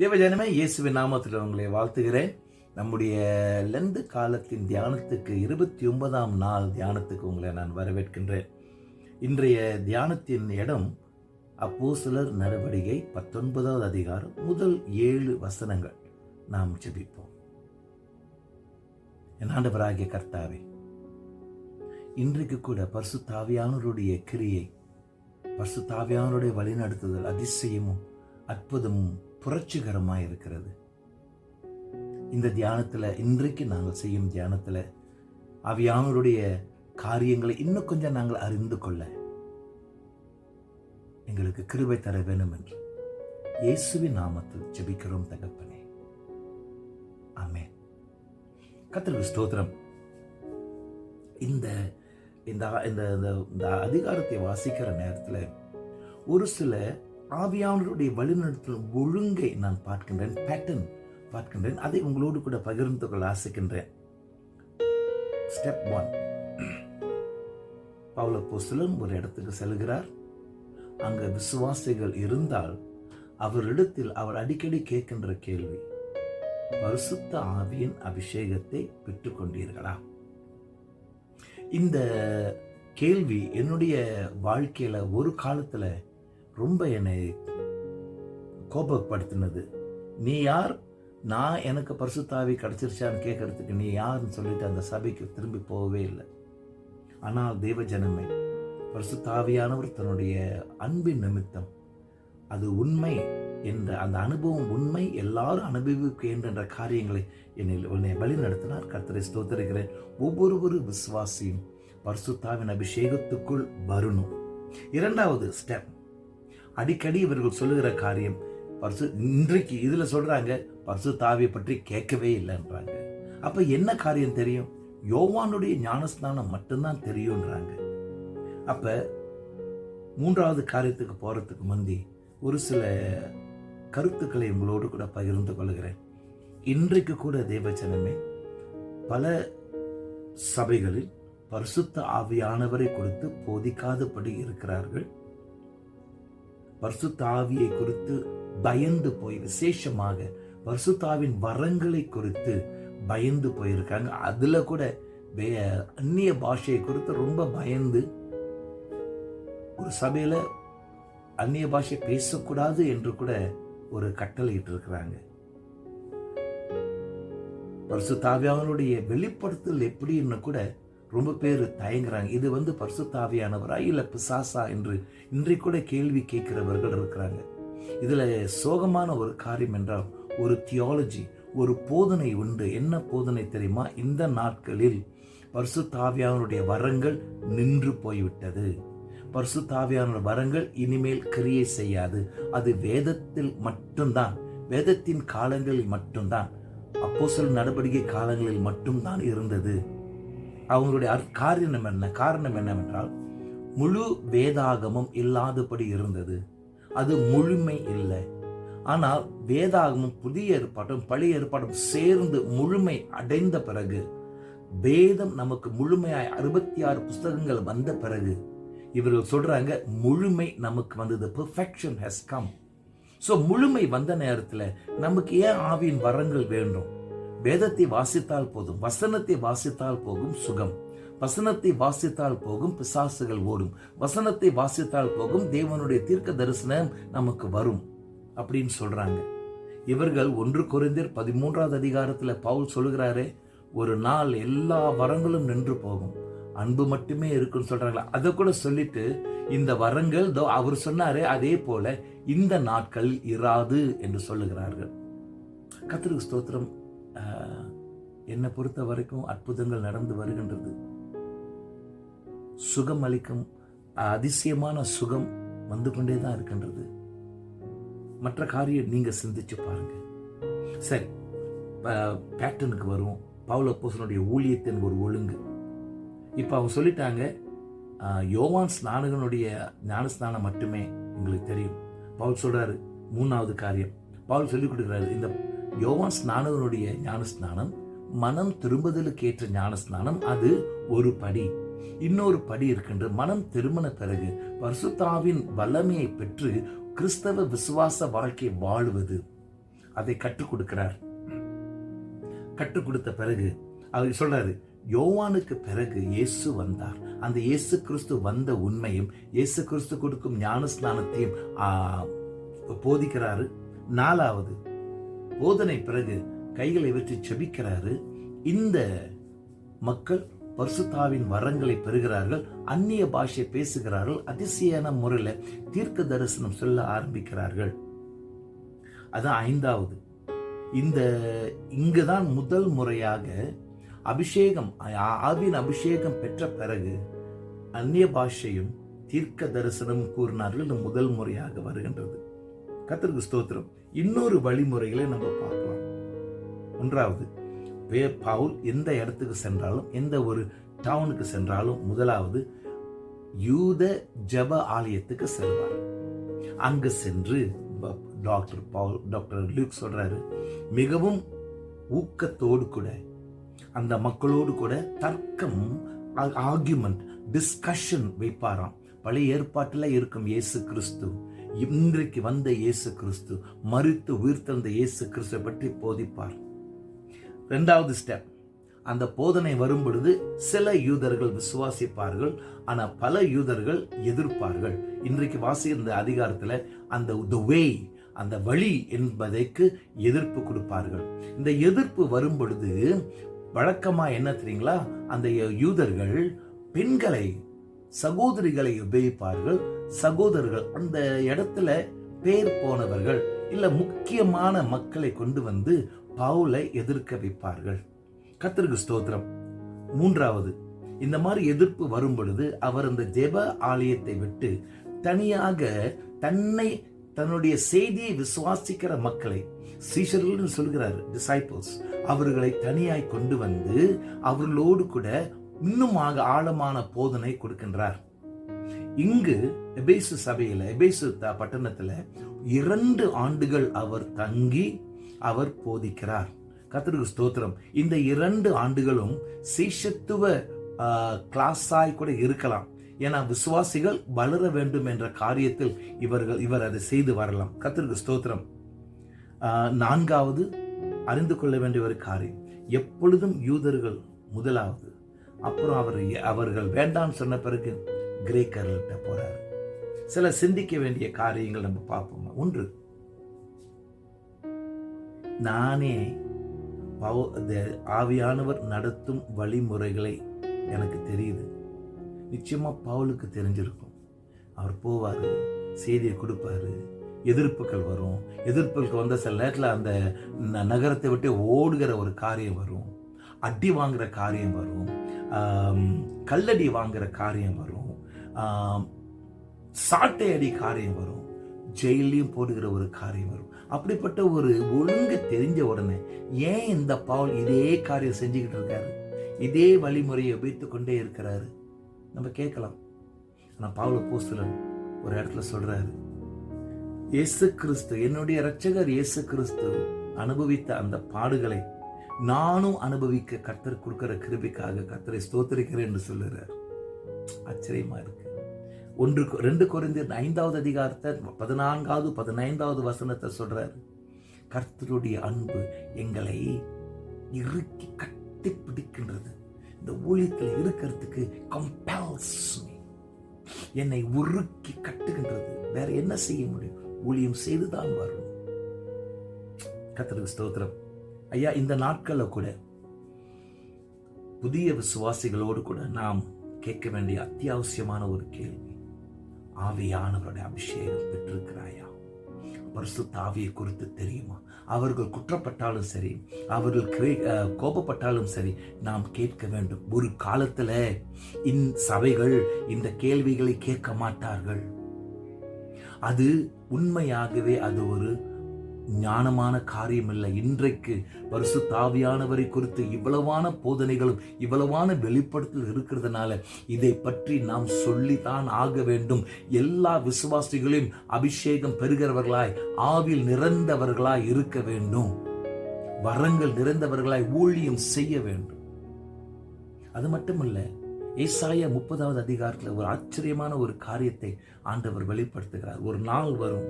தேவஜனமே, இயேசுவின் நாமத்தில் உங்களை வாழ்த்துகிறேன். நம்முடைய லெந்து காலத்தின் தியானத்துக்கு 29ஆம் நாள் தியானத்துக்கு உங்களை நான் வரவேற்கின்றேன். இன்றைய தியானத்தின் இடம் அப்போஸ்தலர் நடவடிக்கை 19வது அதிகாரம் முதல் 7 வசனங்கள். நாம் ஜெபிப்போம். என் ஆண்டவராகிய கர்த்தாவே, இன்றைக்கு கூட பரிசுத்த ஆவியானவருடைய கிரியை, பரிசுத்த ஆவியானவருடைய வழிநடத்துதல் அதிசயமும் அற்புதமும் புரட்சிகரமாக இருக்கிறது. இந்த தியானத்தில், இன்றைக்கு நாங்கள் செய்யும் தியானத்தில் ஆவியானவருடைய காரியங்களை இன்னும் கொஞ்சம் நாங்கள் அறிந்து கொள்ள எங்களுக்கு கிருபை தர வேண்டும் என்று இயேசுவின் நாமத்தில் ஜெபிக்கிறோம் தகப்பனே, ஆமென். கர்த்தருக்கு ஸ்தோத்திரம். இந்த அதிகாரத்தை வாசிக்கிற நேரத்தில் ஒரு சில ஆவியானவருடைய வழிநடத்தல் ஒழுங்கை நான் பார்க்கின்றேன், பேட்டர்ன் பார்க்கின்றேன். அதை உங்களோடு கூட பகிர்ந்து கொள்ள ஆசைக்கின்றேன். ஸ்டெப் 1, பவுல் அப்போஸ்தலன் ஒரு இடத்துக்கு செல்கிறார். அங்க விசுவாசிகள் இருந்தால் அவரிடத்தில் அவர் அடிக்கடி கேட்கின்ற கேள்வி, பரிசுத்த ஆவியின் அபிஷேகத்தை பெற்றுக் கொண்டீர்களா? இந்த கேள்வி என்னுடைய வாழ்க்கையில ஒரு காலத்துல ரொம்ப என்னை கோபப்படுத்தினது. நீ யார்? நான் எனக்கு பரிசுத்த ஆவி கிடைச்சிருச்சான்னு கேட்கறதுக்கு நீ யாருன்னு சொல்லிட்டு அந்த சபைக்கு திரும்பி போகவே இல்லை. ஆனால் தேவ ஜனமே, பரிசுத்த ஆவியானவர் தன்னுடைய அன்பின் நிமித்தம் அது உண்மை என்ற அந்த அனுபவம் உண்மை, எல்லாரும் அனுபவிக்க என்ற காரியங்களை என்னை வழி நடத்தினார். கர்த்தரை ஸ்தோத்திரிக்கிறேன். ஒவ்வொரு விசுவாசியும் பரிசுத்தாவின் அபிஷேகத்துக்குள் வரணும். இரண்டாவது ஸ்டெப், அடிக்கடி இவர்கள் சொல்லுகிற காரியம், இன்றைக்கு இதுல சொல்றாங்க பரிசுத்த ஆவியை பற்றி கேட்கவே இல்லைன்றாங்க. அப்ப என்ன காரியம் தெரியும்? யோவானுடைய ஞானஸ்நானம் மட்டும்தான் தெரியும்ன்றாங்க. அப்ப மூன்றாவது காரியத்துக்கு போறதுக்கு முந்தி ஒரு சில கருத்துக்களை உங்களோடு கூட பகிர்ந்து கொள்கிறேன். இன்றைக்கு கூட தேவஜனமே, பல சபைகளில் பரிசுத்த ஆவியானவரை குறித்து போதிக்காதபடி இருக்கிறார்கள். பரிசுத்த ஆவியை குறித்து பயந்து போய், விசேஷமாக பரிசுத்தாவின் வரங்களை குறித்து பயந்து போயிருக்காங்க. அதுல கூட அந்நிய பாஷையை குறித்து ரொம்ப பயந்து ஒரு சபையில அந்நிய பாஷை பேசக்கூடாது என்று கூட ஒரு கட்டளை இட்டு இருக்கிறாங்க. பரிசுத்த ஆவியானவருடைய வெளிப்படுத்தல் எப்படின்னு கூட ரொம்ப பேர் தயங்குறாங்க. இது பரிசுத்த ஆவியானவரா இல்ல பிசாசா என்று இன்றைக்கு கூட கேள்வி கேட்கிறவர்கள் இருக்கிறாங்க. இதுல சோகமான ஒரு காரியம் என்றால், ஒரு தியாலஜி, ஒரு போதனை உண்டு. என்ன போதனை தெரியுமா? இந்த நாட்களில் பரிசுத்த ஆவியானவருடைய வரங்கள் நின்று போய்விட்டது. பரிசுத்த ஆவியானவருடைய வரங்கள் இனிமேல் கிரியை செய்யாது. அது வேதத்தில் மட்டும்தான், வேதத்தின் காலங்களில் மட்டும்தான், அப்போஸ்தலர் நடவடிக்கை காலங்களில் மட்டும்தான் இருந்தது. அவங்களுடைய காரணம் என்னவென்றால், முழு வேதாகமும் இல்லாதபடி இருந்தது. அது முழுமை இல்லை. ஆனால் வேதாகமும் புதிய ஏற்பாடும் பழைய ஏற்பாடும் சேர்ந்து முழுமை அடைந்த பிறகு, வேதம் நமக்கு முழுமையாய் 66 புஸ்தகங்கள் வந்த பிறகு இவர்கள் சொல்றாங்க, முழுமை நமக்கு வந்தது. Perfection has come. So முழுமை வந்த நேரத்தில் நமக்கு ஏன் ஆவியின் வரங்கள் வேண்டும்? வேதத்தை வாசித்தால் போதும், வசனத்தை வாசித்தால் போகும் சுகம், வசனத்தை வாசித்தால் போகும் பிசாசுகள் ஓடும், வசனத்தை வாசித்தால் போகும் தேவனுடைய தீர்க்க தரிசனம் நமக்கு வரும் அப்படின்னு சொல்றாங்க. இவர்கள் 1 கொரிந்தியர் 13வது அதிகாரத்துல பவுல் சொல்லுகிறாரே, ஒரு நாள் எல்லா வரங்களும் நின்று போகும், அன்பு மட்டுமே இருக்குன்னு சொல்றாங்களா. அதை கூட சொல்லிட்டு இந்த வரங்கள் அவர் சொன்னாரே அதே போல இந்த நாட்கள் இராது என்று சொல்லுகிறார்கள். கர்த்தருக்கு ஸ்தோத்திரம். என்னை பொறுத்த வரைக்கும் அற்புதங்கள் நடந்து வருகின்றது. சுகம் அளிக்கும் அதிசயமான சுகம் வந்து கொண்டேதான் இருக்கின்றது. மற்ற காரியம் நீங்க சிந்திச்சு பாருங்க. சரி, பேட்டர்னுக்கு வரும். பவுல் அப்போஸ்தலனுடைய ஊழியத்தின் ஒரு ஒழுங்கு. இப்ப அவங்க சொல்லிட்டாங்க, யோவான் ஸ்நானகனுடைய ஞானஸ்நானம் மட்டுமே எங்களுக்கு தெரியும். பவுல் சொல்றாரு, மூணாவது காரியம் பவுல் சொல்லிக் கொடுக்கிறாரு, இந்த யோவான் ஸ்நானகனுடைய ஞானஸ்நானம் மனம் திரும்புதலுக்கு ஏற்ற ஞானஸ்நானம், அது ஒரு படி. இன்னொரு படி இருக்கின்ற மனம் திரும்பின பிறகு பரிசுத்த ஆவியின் வல்லமையை பெற்று கிறிஸ்தவ விசுவாச வாழ்க்கை வாழுவது. அதை கற்றுக் கொடுக்கிறார். கற்றுக் கொடுத்த பிறகு அவர் சொல்றாரு, யோவானுக்கு பிறகு இயேசு வந்தார். அந்த இயேசு கிறிஸ்து வந்த உண்மையும் இயேசு கிறிஸ்து கொடுக்கும் ஞானஸ்நானத்தையும் போதிக்கிறாரு. 4வது போதனை பிறகு கைகளை வச்சு செபிக்கிறாரு. இந்த மக்கள் பரிசுத்தாவின் வரங்களை பெறுகிறார்கள், அந்நிய பாஷை பேசுகிறார்கள், அதிசயான முறையில் தீர்க்க தரிசனம் சொல்ல ஆரம்பிக்கிறார்கள். அதான் 5வது. இங்குதான் முதல் முறையாக அபிஷேகம், ஆவியின் அபிஷேகம் பெற்ற பிறகு அந்நிய பாஷையும் தீர்க்க தரிசனம் கூறினார்கள். முதல் முறையாக வருகின்றது. கர்த்தருக்கு ஸ்தோத்திரம். இன்னொரு வழிமுறைகளை நம்ம பார்க்கலாம். 1வது, பவுல் எந்த இடத்துக்கு சென்றாலும், எந்த ஒரு டவுனுக்கு சென்றாலும், முதலாவது யூத ஜெப ஆலயத்துக்கு செல்வார். அங்கு சென்று டாக்டர் லூக் சொல்றாரு, மிகவும் ஊக்கத்தோடு கூட அந்த மக்களோடு கூட தர்க்கம், ஆர்குமெண்ட், டிஸ்கஷன் வைப்பாராம். பழைய ஏற்பாட்டில் இருக்கும் இயேசு கிறிஸ்து, இன்றைக்கு வந்த இயேசு கிறிஸ்து, மரித்து உயிர்த்தெழுந்த இயேசு கிறிஸ்துவை பற்றி போதிப்பார். 2வது ஸ்டெப், அந்த போதனை வரும் பொழுது சில யூதர்கள் விசுவாசிப்பார்கள், ஆனா பல யூதர்கள் எதிர்ப்பார்கள். இன்றைக்கு வாசிக்கிற அதிகாரத்தில் அந்த வே, அந்த வழி என்பதற்கு எதிர்ப்பு கொடுப்பார்கள். இந்த எதிர்ப்பு வரும் பொழுது வழக்கமா என்ன தெரியுங்களா, அந்த யூதர்கள் பெண்களை, சகோதரிகளை உபயோகிப்பார்கள். சகோதரர்கள் அந்த இடத்துல பேர் போனவர்கள் இல்ல முக்கியமான மக்களை கொண்டு வந்து பவுலை எதிர்க்க வைப்பார்கள். கர்த்தருக்கு ஸ்தோத்திரம். 3வது, இந்த மாதிரி எதிர்ப்பு வரும் பொழுது அவர் அந்த ஜெப ஆலயத்தை விட்டு தனியாக தன்னுடைய செய்தியை விசுவாசிக்கிற மக்களை, சீஷர்கள் சொல்கிறார், டிசைபிள்ஸ், அவர்களை தனியாய் கொண்டு வந்து அவர்களோடு கூட இன்னும் ஆழமான போதனை கொடுக்கின்றார். இங்கு எபேசு சபையில, எபேசு பட்டணத்துல 2 ஆண்டுகள் அவர் தங்கி அவர் போதிக்கிறார். கர்த்தருக்கு ஸ்தோத்திரம். இந்த 2 ஆண்டுகளும் சீஷத்துவ கிளாஸாய் கூட இருக்கலாம். ஏன்னா விசுவாசிகள் வளர வேண்டும் என்ற காரியத்தில் இவர் அதை செய்து வரலாம். கர்த்தருக்கு ஸ்தோத்திரம். 4வது அறிந்து கொள்ள வேண்டிய ஒரு காரியம், எப்பொழுதும் யூதர்கள் முதலாவது, அப்புறம் அவர்கள் வேண்டாம் சொன்ன பிறகு கிரேக்கர்கிட்ட போறாரு. சில சிந்திக்க வேண்டிய காரியங்கள் நம்ம பார்ப்போம். 1, நானே ஆவியானவர் நடத்தும் வழிமுறைகளை எனக்கு தெரியுது. நிச்சயமா பவுலுக்கு தெரிஞ்சிருக்கும். அவர் போவாரு, செய்தியை கொடுப்பாரு, எதிர்ப்புகள் வரும். எதிர்ப்புகளுக்கு வந்த சில நேரத்தில் அந்த நகரத்தை விட்டு ஓடுகிற ஒரு காரியம் வரும், அடி வாங்குற காரியம் வரும், கல்லடி வாங்குற காரியம் வரும், சாட்டை அடி காரியம் வரும், ஜெயிலையும் போடுகிற ஒரு காரியம் வரும். அப்படிப்பட்ட ஒரு ஒழுங்கு தெரிஞ்ச உடனே ஏன் இந்த பவுல் இதே காரியம் செஞ்சுக்கிட்டு இருக்காரு, இதே வழிமுறையை உபயோகித்துக் கொண்டே இருக்கிறாரு நம்ம கேட்கலாம். ஆனா பவுல் அப்போஸ்தலன் ஒரு இடத்துல சொல்றாரு, இயேசு கிறிஸ்து, என்னுடைய இரட்சகர் இயேசு கிறிஸ்து அனுபவித்த அந்த பாடுகளை நானும் அனுபவிக்க கர்த்தர் கொடுக்கிற கிருபைக்காக கர்த்தரை ஸ்தோத்திரிக்கிறேன் என்று சொல்லுறார். ஆச்சரியமா இருக்கு. 2 கொரிந்தியர் 5வது அதிகாரத்தை 14வது 15வது வசனத்தை சொல்றாரு, கர்த்தருடைய அன்பு எங்களை இறுக்கி கட்டி பிடிக்கின்றது. இந்த ஊழியத்தில் இருக்கிறதுக்கு கம்பல்ஸ் மீ, என்னை உருக்கி கட்டுகின்றது. வேற என்ன செய்ய முடியும்? ஊழியம் செய்துதான் வரும். கர்த்தருக்கு ஸ்தோத்திரம். ஐயா, இந்த நாட்கள்ல கூட புதிய விசுவாசிகளோடு கூட நாம் கேட்க வேண்டிய அத்தியாவசியமான ஒரு கேள்வி, ஆவியானவருடைய அபிஷேகம் பெற்றிருக்கிறாயா? பரிசுத்த ஆவியை குறித்து தெரியுமா? அவர்கள் குற்றப்பட்டாலும் சரி, அவர்கள் கோபப்பட்டாலும் சரி, நாம் கேட்க வேண்டும். ஒரு காலத்துல சபைகள் இந்த கேள்விகளை கேட்க மாட்டார்கள். அது உண்மையாகவே அது ஒரு ஞானமான காரியம் இல்லை. இன்றைக்கு பரிசுத்த ஆவியானவரை குறித்து இவ்வளவான போதனைகளும் இவ்வளவான வெளிப்படுத்தல் இருக்கிறதுனால இதை பற்றி நாம் சொல்லித்தான் ஆக வேண்டும். எல்லா விசுவாசிகளையும் அபிஷேகம் பெறுகிறவர்களாய், ஆவியில் நிறைந்தவர்களாய் இருக்க வேண்டும். வரங்கள் நிறைந்தவர்களாய் ஊழியம் செய்ய வேண்டும். அது மட்டுமல்ல, ஏசாயா 30வது அதிகாரத்தில் ஒரு ஆச்சரியமான ஒரு காரியத்தை ஆண்டவர் வெளிப்படுத்துகிறார். ஒரு நாள் வரும்,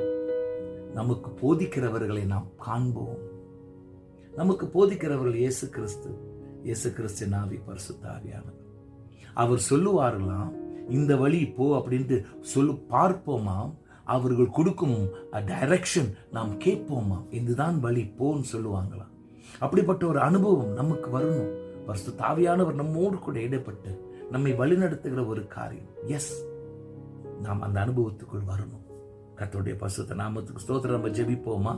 நமக்கு போதிக்கிறவர்களை நாம் காண்போம். நமக்கு போதிக்கிறவர்கள் இயேசு கிறிஸ்து. இயேசு கிறிஸ்து ஆவி பரிசுத்த ஆவியானவர். அவர் சொல்லுவார்களாம், இந்த வழி போ அப்படின்ட்டு பார்ப்போமாம். அவர்கள் கொடுக்கும் டைரக்ஷன் நாம் கேட்போமா, இதுதான் வழி போன்னு சொல்லுவாங்களாம். அப்படிப்பட்ட ஒரு அனுபவம் நமக்கு வரணும். பரிசுத்த ஆவியானவர் நம்மோடு கூட இடைப்பட்டு நம்மை வழிநடத்துகிற ஒரு காரியம். எஸ், நாம் அந்த அனுபவத்துக்குள் வரணும். கர்த்தருடைய பரிசுத்த நாமத்துக்கு ஸ்தோத்திரம். நம்ம ஜெபிப்போமா?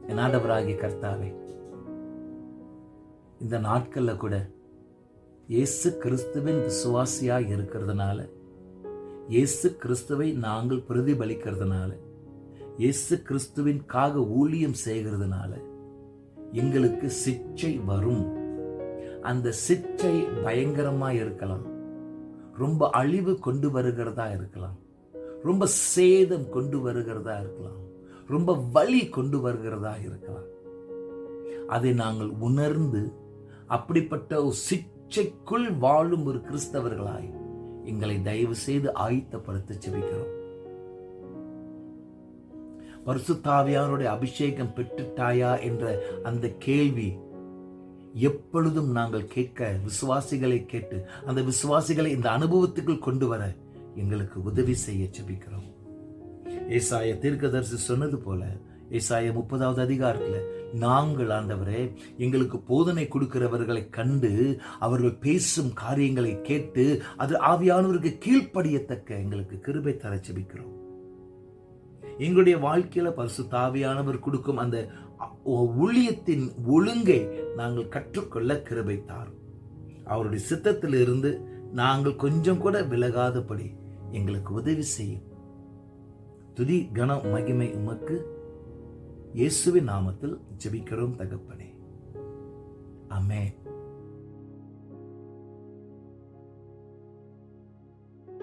என் ஆண்டவராகிய கர்த்தாவே, இந்த நாட்கள்ல கூட இயேசு கிறிஸ்துவின் விசுவாசியாய் இருக்கிறதுனால, இயேசு கிறிஸ்துவை நாங்கள் பிரதிபலிக்கிறதுனால, இயேசு கிறிஸ்துவின்காக ஊழியம் செய்கிறதுனால எங்களுக்கு சிட்சை வரும். அந்த சிட்சை பயங்கரமா இருக்கலாம், ரொம்ப அழிவு கொண்டு வருகிறதா இருக்கலாம், ரொம்ப சேதம் கொண்டு வருகிறதா இருக்கலாம், ரொம்ப வலி கொண்டு வருகிறதா இருக்கலாம். அதை நாங்கள் உணர்ந்து அப்படிப்பட்ட ஒரு சிட்சைக்குள் வாழும் ஒரு கிறிஸ்தவர்களாய் எங்களை தயவு செய்து ஆயத்தப்படுத்த ஜெபிக்கிறோம். பரிசுத்த ஆவியானவருடைய அபிஷேகம் பெற்றுட்டாயா என்ற அந்த கேள்வி எப்பொழுதும் நாங்கள் கேட்க, விசுவாசிகளை கேட்டு அந்த விசுவாசிகளை இந்த அனுபவத்துக்குள் கொண்டு வர எங்களுக்கு உதவி செய்ய ஜெபிக்கிறோம். ஏசாயா தீர்க்கதரிசி சொன்னது போல ஏசாயா 30வது அதிகாரத்தில், நாங்கள் ஆண்டவரே எங்களுக்கு போதனை கொடுக்கிறவர்களை கண்டு அவர்கள் பேசும் காரியங்களை கேட்டு அது ஆவியானவருக்கு கீழ்ப்படியத்தக்க எங்களுக்கு கிருபை தர ஜெபிக்கிறோம். எங்களுடைய வாழ்க்கையில பரிசுத்த ஆவியானவர் கொடுக்கும் அந்த ஊழியத்தின் ஒழுங்கை நாங்கள் கற்றுக்கொள்ள கிருபை தாரும். அவருடைய சித்தத்தில் இருந்து நாங்கள் கொஞ்சம் கூட விலகாதபடி எங்களுக்கு உதவி செய்யும். துதி கனம் மகிமை உமக்கு இயேசுவின் நாமத்தில் ஜெபிக்கிறோம் தகப்பனே. ஆமென்.